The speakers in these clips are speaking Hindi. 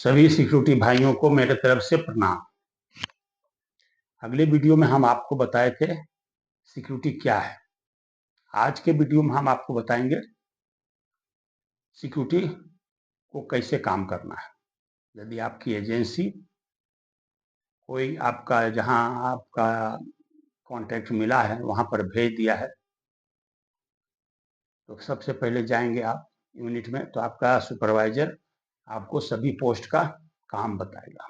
सभी सिक्योरिटी भाइयों को मेरे तरफ से प्रणाम। अगले वीडियो में हम आपको बताए थे सिक्योरिटी क्या है। आज के वीडियो में हम आपको बताएंगे सिक्योरिटी को कैसे काम करना है। यदि आपकी एजेंसी कोई आपका जहां आपका कॉन्टैक्ट मिला है वहां पर भेज दिया है, तो सबसे पहले जाएंगे आप यूनिट में, तो आपका सुपरवाइजर आपको सभी पोस्ट का काम बताएगा।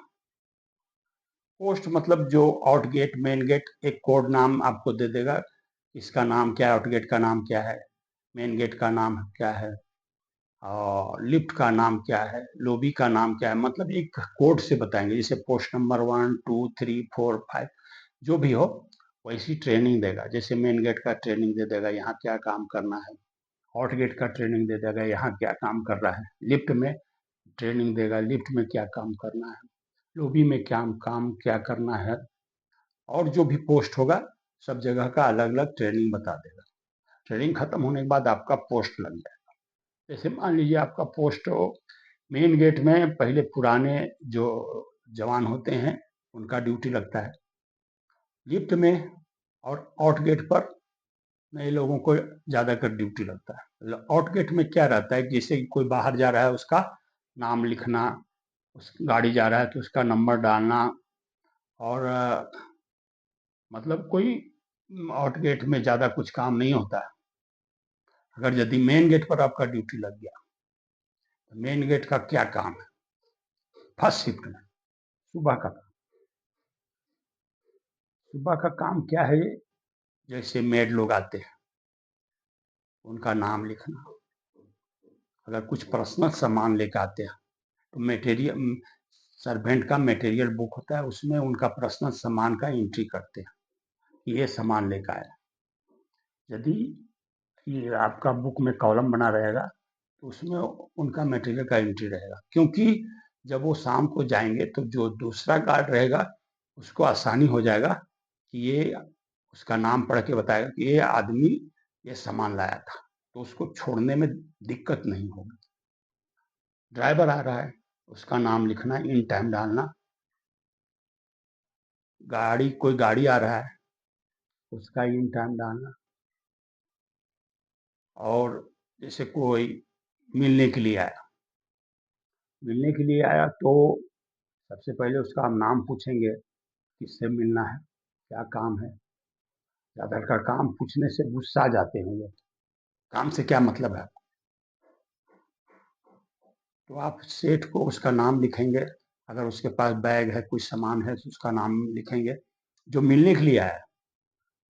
पोस्ट मतलब जो आउट गेट मेन गेट, एक कोड नाम आपको दे देगा, इसका नाम क्या है, आउट गेट का नाम क्या है, मेन गेट का नाम क्या है, और लिफ्ट का नाम क्या है, लॉबी का नाम क्या है, मतलब एक कोड से बताएंगे। जैसे पोस्ट नंबर 1 2 3 4 5 जो भी हो वैसी ट्रेनिंग देगा। जैसे मेन गेट का ट्रेनिंग दे देगा, यहाँ क्या काम करना है, आउट गेट का ट्रेनिंग दे देगा, यहाँ क्या काम कर रहा है, लिफ्ट में ट्रेनिंग देगा, लिफ्ट में क्या काम करना है, लॉबी में क्या काम क्या करना है, और जो भी पोस्ट होगा सब जगह का अलग अलग ट्रेनिंग बता देगा। ट्रेनिंग खत्म होने के बाद आपका पोस्ट लग जाएगा। जैसे मान लीजिए आपका पोस्ट मेन गेट में, पहले पुराने जो जवान होते हैं उनका ड्यूटी लगता है, लिफ्ट में और आउट गेट पर नए लोगों को ज़्यादातर ड्यूटी लगता है। आउट गेट में क्या रहता है, जैसे कोई बाहर जा रहा है उसका नाम लिखना, उस गाड़ी जा रहा है तो उसका नंबर डालना, और मतलब कोई आउट गेट में ज़्यादा कुछ काम नहीं होता है। अगर यदि मेन गेट पर आपका ड्यूटी लग गया तो मेन गेट का क्या काम है, फर्स्ट शिफ्ट में सुबह का काम। सुबह का काम क्या है, जैसे मेड लोग आते हैं उनका नाम लिखना, अगर कुछ पर्सनल सामान लेकर आते हैं तो मटेरियल, सर्वेंट का मटेरियल बुक होता है, उसमें उनका पर्सनल सामान का एंट्री करते हैं, ये सामान लेकर आया। यदि ये आपका बुक में कॉलम बना रहेगा तो उसमें उनका मटेरियल का एंट्री रहेगा, क्योंकि जब वो शाम को जाएंगे तो जो दूसरा गार्ड रहेगा उसको आसानी हो जाएगा कि ये उसका नाम पढ़ के बताएगा कि ये आदमी ये सामान लाया था, तो उसको छोड़ने में दिक्कत नहीं होगी। ड्राइवर आ रहा है उसका नाम लिखना, इन टाइम डालना, कोई गाड़ी आ रहा है उसका इन टाइम डालना, और जैसे कोई मिलने के लिए आया, तो सबसे पहले उसका हम नाम पूछेंगे, किससे मिलना है, क्या काम है। ज़्यादातर काम पूछने से गुस्सा आ जाते हैं लोग, काम से क्या मतलब है। तो आप सेठ को उसका नाम लिखेंगे, अगर उसके पास बैग है कुछ सामान है तो उसका नाम लिखेंगे, जो मिलने के लिए आया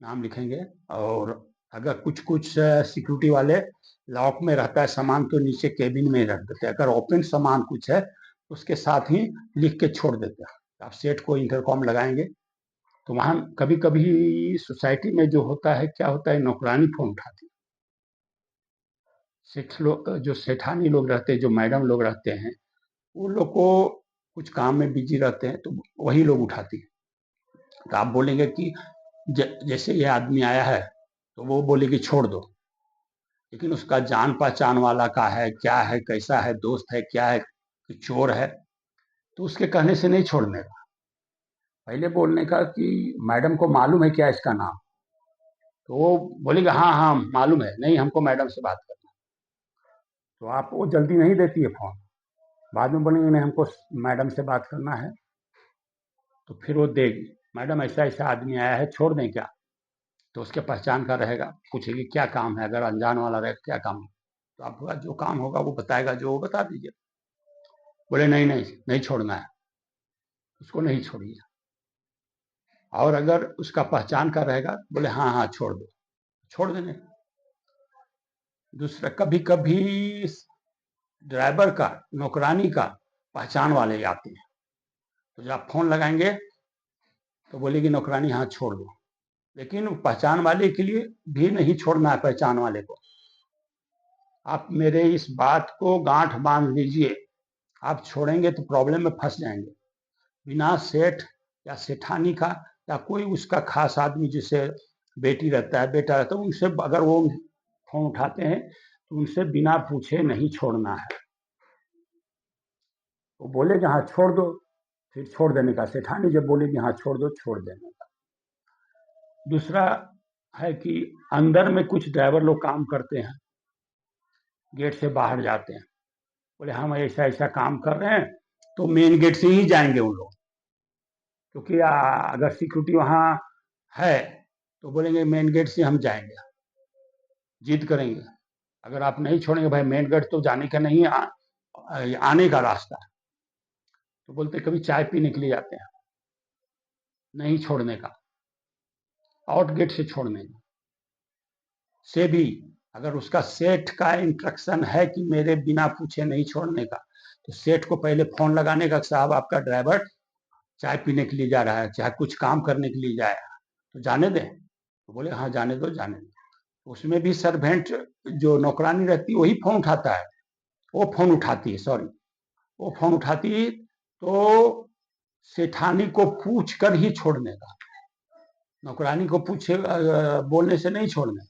नाम लिखेंगे। और अगर कुछ कुछ सिक्योरिटी वाले लॉक में रहता है सामान तो नीचे केबिन में रख देते हैं, अगर ओपन सामान कुछ है उसके साथ ही लिख के छोड़ देते हैं। आप सेठ को इंटरकॉम लगाएंगे तो वहाँ कभी कभी सोसाइटी में जो होता है, क्या होता है, नौकरानी फोन उठाती है। सेठ लोग, जो सेठानी लोग रहते हैं, जो मैडम लोग रहते हैं, वो लोग को कुछ काम में बिजी रहते हैं तो वही लोग उठाती है। तो आप बोलेंगे कि जैसे ये आदमी आया है तो वो बोलेगी छोड़ दो, लेकिन उसका जान पहचान वाला का है, क्या है, कैसा है, दोस्त है, क्या है, कि चोर है, तो उसके कहने से नहीं छोड़ने का। पहले बोलने का कि मैडम को मालूम है क्या इसका नाम, तो वो बोलेगा हाँ हाँ मालूम है, नहीं हमको मैडम से बात करना। तो आप वो जल्दी नहीं देती है फोन, बाद में बोलेंगे नहीं हमको मैडम से बात करना है, तो फिर वो देगी, मैडम ऐसा ऐसा आदमी आया है छोड़ दें क्या, तो उसके पहचान का रहेगा, पूछेगी क्या काम है, अगर अनजान वाला रहेगा क्या काम है, तो आपका जो काम होगा वो बताएगा, जो वो बता दीजिए। बोले नहीं नहीं नहीं छोड़ना है, उसको नहीं छोड़िए। और अगर उसका पहचान का रहेगा, बोले हाँ हाँ छोड़ दो, छोड़ देने। दूसरा, कभी कभी ड्राइवर का, नौकरानी का पहचान वाले आते हैं, तो जब आप फोन लगाएंगे तो बोलेगी नौकरानी हाँ छोड़ दो, लेकिन पहचान वाले के लिए भी नहीं छोड़ना है। पहचान वाले को आप मेरे इस बात को गांठ बांध लीजिए, आप छोड़ेंगे तो प्रॉब्लम में फंस जाएंगे। बिना सेठ या सेठानी का या कोई उसका खास आदमी, जिसे बेटी रहता है, बेटा रहता है, उनसे अगर वो फोन उठाते हैं तो उनसे बिना पूछे नहीं छोड़ना है। तो बोलेंगे हाँ छोड़ दो, फिर छोड़ देने का। सेठानी जब बोलेगी हाँ छोड़ दो, छोड़ देने का। दूसरा है कि अंदर में कुछ ड्राइवर लोग काम करते हैं, गेट से बाहर जाते हैं, बोले हम ऐसा ऐसा काम कर रहे हैं, तो मेन गेट से ही जाएंगे उन लोग, क्योंकि अगर सिक्योरिटी वहाँ है तो बोलेंगे मेन गेट से हम जाएंगे, जिद करेंगे। अगर आप नहीं छोड़ेंगे भाई मेन गेट तो जाने का नहीं, आने का रास्ता, तो बोलते कभी चाय पीने के लिए जाते हैं, नहीं छोड़ने का, आउट गेट से छोड़ने का। से भी अगर उसका सेठ का इंस्ट्रक्शन है कि मेरे बिना पूछे नहीं छोड़ने का, तो सेठ को पहले फोन लगाने का, साहब आपका ड्राइवर चाय पीने के लिए जा रहा है, चाहे कुछ काम करने के लिए जाए, तो जाने दें। तो बोले हाँ जाने दो, जाने दो। उसमें भी सर्वेंट जो नौकरानी रहती है वही फोन उठाता है, वो फोन उठाती है, सॉरी, वो फोन उठाती है, तो सेठानी को पूछ कर ही छोड़ने का, नौकरानी को पूछे बोलने से नहीं छोड़ने।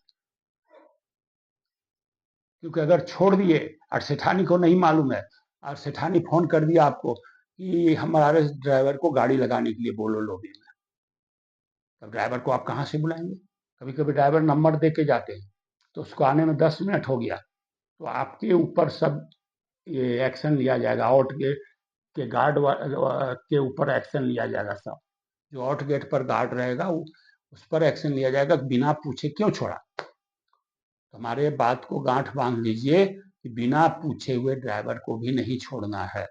क्योंकि अगर छोड़ दिए और सेठानी को नहीं मालूम है, और सेठानी फोन कर दिया आपको कि हमारे ड्राइवर को गाड़ी लगाने के लिए बोलो लॉबी में, तब ड्राइवर को आप कहाँ से बुलाएंगे? कभी कभी ड्राइवर नंबर दे के जाते हैं, तो उसको आने में 10 मिनट हो गया, तो आपके ऊपर सब ये एक्शन लिया जाएगा, आउट गेट के गार्ड के ऊपर एक्शन लिया जाएगा। सब जो आउट गेट पर गार्ड रहेगा उस पर एक्शन लिया जाएगा, बिना पूछे क्यों छोड़ा। तो हमारे बात को गांठ बांध लीजिए कि बिना पूछे हुए ड्राइवर को भी नहीं छोड़ना है।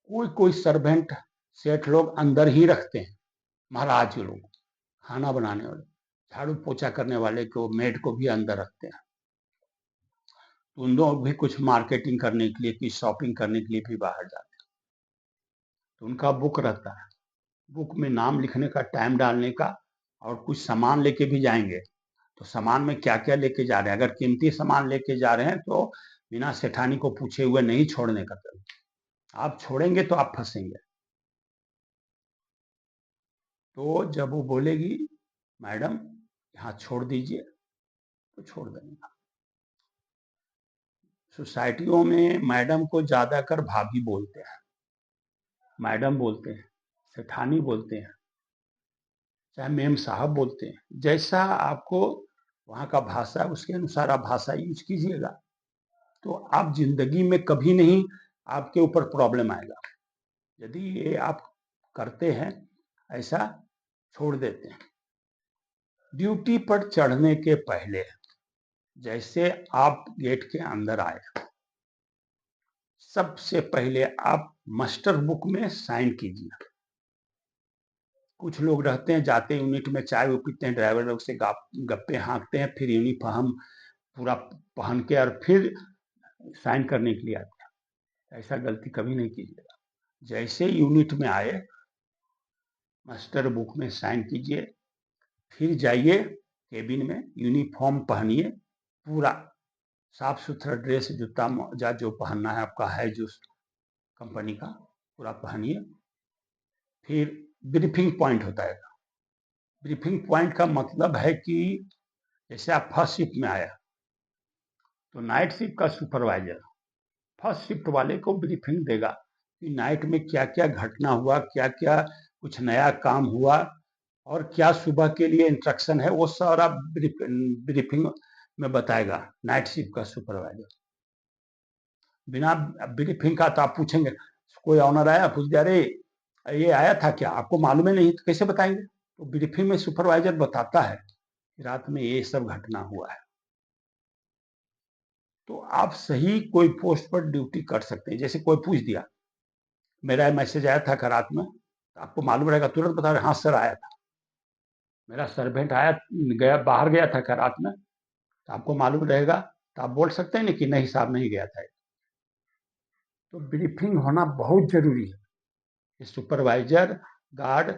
कोई कोई सर्वेंट सेठ लोग अंदर ही रखते हैं, महाराज लोग, खाना बनाने वाले, झाड़ू पोछा करने वाले को, मेड को भी अंदर रखते हैं। तो उन लोग भी कुछ मार्केटिंग करने के लिए, कुछ शॉपिंग करने के लिए भी बाहर जाते हैं, तो उनका बुक रहता है, बुक में नाम लिखने का, टाइम डालने का, और कुछ सामान लेके भी जाएंगे, तो सामान में क्या क्या लेके जा रहे हैं। अगर कीमती सामान लेके जा रहे हैं तो बिना सेठानी को पूछे हुए नहीं छोड़ने का। आप छोड़ेंगे तो आप फंसेंगे। तो जब वो बोलेगी मैडम यहाँ छोड़ दीजिए, तो छोड़ देंगे। सोसाइटियों में मैडम को ज्यादा कर भाभी बोलते हैं, मैडम बोलते हैं, सेठानी बोलते हैं, चाहे मेम साहब बोलते हैं। जैसा आपको वहाँ का भाषा है उसके अनुसार आप भाषा यूज कीजिएगा, तो आप जिंदगी में कभी नहीं आपके ऊपर प्रॉब्लम आएगा। यदि ये आप करते हैं, ऐसा छोड़ देते हैं। ड्यूटी पर चढ़ने के पहले जैसे आप गेट के अंदर आए, सबसे पहले आप मास्टर बुक में साइन कीजिए। कुछ लोग रहते हैं, जाते यूनिट में चाय वो पीते हैं, ड्राइवर लोग से गप्पे हाँकते हैं, फिर यूनिफॉर्म पूरा पहन के और फिर साइन करने के लिए आते हैं। ऐसा गलती कभी नहीं कीजिएगा। जैसे यूनिट में आए, मास्टर बुक में साइन कीजिए, फिर जाइए केबिन में, यूनिफॉर्म पहनिए, पूरा साफ सुथरा ड्रेस, जूता मोजा जो पहनना है आपका है, जो कंपनी का, पूरा पहनिए। फिर ब्रीफिंग पॉइंट होता है। ब्रीफिंग पॉइंट का मतलब है कि जैसे आप फर्स्ट शिफ्ट में आया, तो नाइट शिफ्ट का सुपरवाइजर फर्स्ट शिफ्ट वाले को ब्रीफिंग देगा कि नाइट में क्या क्या घटना हुआ, क्या क्या कुछ नया काम हुआ, और क्या सुबह के लिए इंस्ट्रक्शन है, वो सारा ब्रीफिंग में बताएगा नाइट शिफ्ट का सुपरवाइजर। बिना ब्रीफिंग का तो आप पूछेंगे, कोई ऑनर आया, पूछ दिया अरे ये आया था क्या, आपको मालूम है नहीं, तो कैसे बताएंगे। तो ब्रीफिंग में सुपरवाइजर बताता है कि रात में ये सब घटना हुआ है। तो आप सही कोई पोस्ट पर ड्यूटी कर सकते हैं। जैसे कोई पूछ दिया मेरा मैसेज आया था रात में, तो आपको मालूम रहेगा, तुरंत बता रहे हाँ सर आया था, मेरा सर्वेंट आया गया बाहर गया था रात में, तो आपको मालूम रहेगा, तो आप बोल सकते हैं ना कि नहीं साहब नहीं गया था। तो ब्रीफिंग होना बहुत जरूरी है। सुपरवाइजर, गार्ड,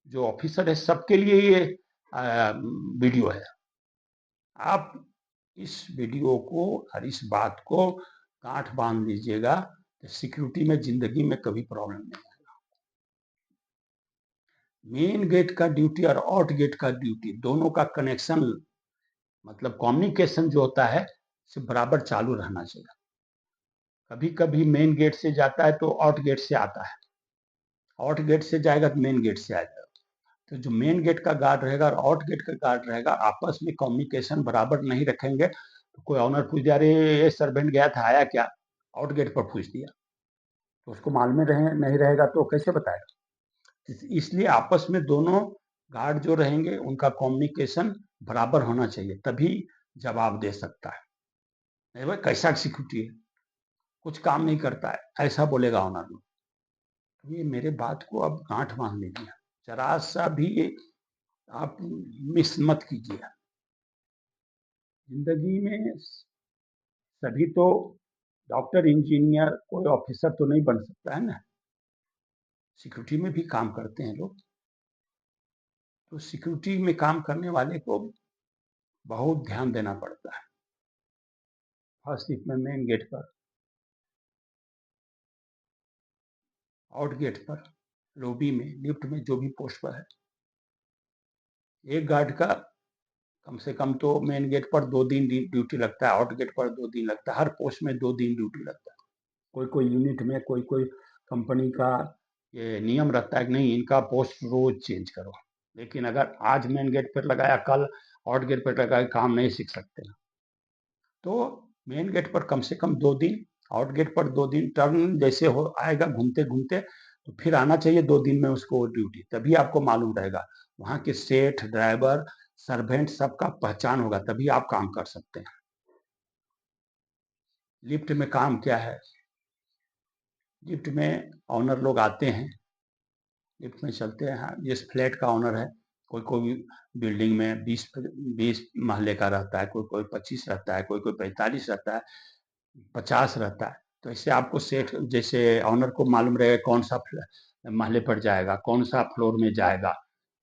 जो ऑफिसर है, सबके लिए ये वीडियो है। आप इस वीडियो को और इस बात को गांठ बांध लीजिएगा, तो सिक्योरिटी में जिंदगी में कभी प्रॉब्लम नहीं आएगा। मेन गेट का ड्यूटी और आउट गेट का ड्यूटी दोनों का कनेक्शन, मतलब कम्युनिकेशन जो होता है, से बराबर चालू रहना चाहिए। कभी कभी मेन गेट से जाता है तो आउट गेट से आता है, आउट गेट से जाएगा तो मेन गेट से आएगा। तो जो मेन गेट का गार्ड रहेगा और आउट गेट का गार्ड रहेगा, आपस में कम्युनिकेशन बराबर नहीं रखेंगे तो कोई ऑनर पूछ दिया, अरे ये सर्वेंट गया था आया क्या, आउट गेट पर पूछ दिया, तो उसको मालूम नहीं रहेगा तो कैसे बताएगा। इसलिए आपस में दोनों गार्ड जो रहेंगे उनका कम्युनिकेशन बराबर होना चाहिए, तभी जवाब दे सकता है। नहीं भाई कैसा सिक्योरिटी है, कुछ काम नहीं करता है, ऐसा बोलेगा ऑनर में। तो ये मेरे बात को अब गांठ बांध लीजिए, जरा सा भी आप मिस मत कीजिए। जिंदगी में सभी तो डॉक्टर इंजीनियर कोई ऑफिसर तो नहीं बन सकता है ना, सिक्योरिटी में भी काम करते हैं लोग। तो सिक्योरिटी में काम करने वाले को बहुत ध्यान देना पड़ता है। फर्स्ट शिफ्ट में मेन गेट पर, आउट गेट पर, लॉबी में, लिफ्ट में, जो भी पोस्ट पर है, एक गार्ड का कम से कम तो मेन गेट पर 2 दिन ड्यूटी लगता है, आउट गेट पर 2 दिन लगता है, हर पोस्ट में 2 दिन ड्यूटी लगता है। कोई कोई यूनिट में कोई कोई कंपनी का ये नियम रहता है कि नहीं इनका पोस्ट रोज चेंज करो, लेकिन अगर आज मेन गेट पर लगाया कल आउट गेट पर लगाया, काम नहीं सीख सकते। तो मेन गेट पर कम से कम 2 दिन, आउट गेट पर 2 दिन, टर्न जैसे हो आएगा घूमते घूमते तो फिर आना चाहिए 2 दिन में उसको ड्यूटी, तभी आपको मालूम रहेगा। वहाँ के सेठ, ड्राइवर, सर्वेंट सबका पहचान होगा, तभी आप काम कर सकते हैं। लिफ्ट में काम क्या है, लिफ्ट में ऑनर लोग आते हैं, लिफ्ट में चलते हैं, जिस फ्लैट का ऑनर है, कोई कोई बिल्डिंग में 20 महले का रहता है, कोई कोई 25 रहता है, कोई कोई 45 रहता है, 50 रहता है। तो इससे आपको सेठ जैसे ऑनर को मालूम रहेगा कौन सा महले पर जाएगा, कौन सा फ्लोर में जाएगा,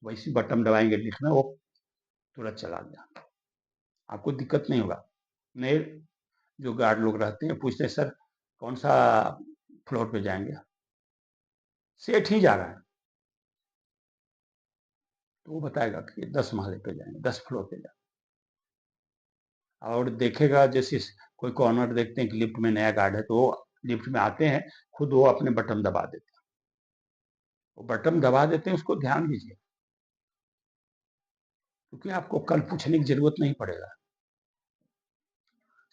वैसी बटन दबाएंगे लिफ्ट में, वो तुरंत चला गया, आपको दिक्कत नहीं होगा। नए जो गार्ड लोग रहते हैं पूछते हैं सर कौन सा फ्लोर पे जाएंगे, सेठ ही जा रहा है तो वो बताएगा कि 10 महले पे जाएंगे, 10 फ्लोर पे जाएंगे। और देखेगा जैसे कोई कॉर्नर देखते हैं कि लिफ्ट में नया गार्ड है तो वो लिफ्ट में आते हैं, खुद वो अपने बटन दबा देते हैं, वो बटन दबा देते हैं, उसको ध्यान दीजिए, क्योंकि आपको कल पूछने की जरूरत नहीं पड़ेगा।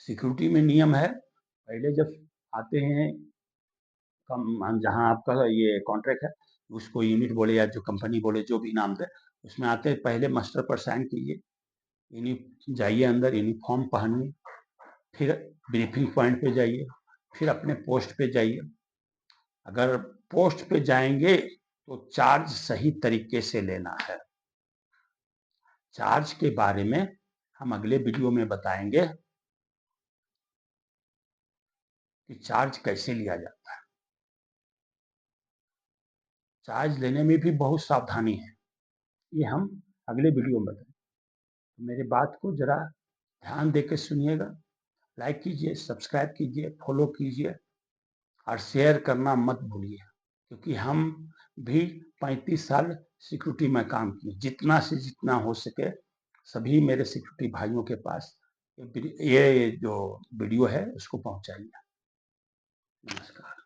सिक्योरिटी में नियम है, पहले जब आते हैं कम जहाँ आपका ये कॉन्ट्रैक्ट है, उसको यूनिट बोले या जो कंपनी बोले जो भी नाम दे, उसमें आते हैं पहले मास्टर पर साइन कीजिए, जाइए अंदर, यूनिफॉर्म पहनिए, फिर ब्रीफिंग पॉइंट पे जाइए, फिर अपने पोस्ट पे जाइए। अगर पोस्ट पे जाएंगे तो चार्ज सही तरीके से लेना है। चार्ज के बारे में हम अगले वीडियो में बताएंगे कि चार्ज कैसे लिया जाता है। चार्ज लेने में भी बहुत सावधानी है, ये हम अगले वीडियो में बताएंगे। मेरे बात को जरा ध्यान देकर सुनिएगा, लाइक कीजिए, सब्सक्राइब कीजिए, फॉलो कीजिए और शेयर करना मत भूलिए, क्योंकि हम भी 35 साल सिक्योरिटी में काम किए, जितना से जितना हो सके सभी मेरे सिक्योरिटी भाइयों के पास ये जो वीडियो है उसको पहुंचाइए। नमस्कार।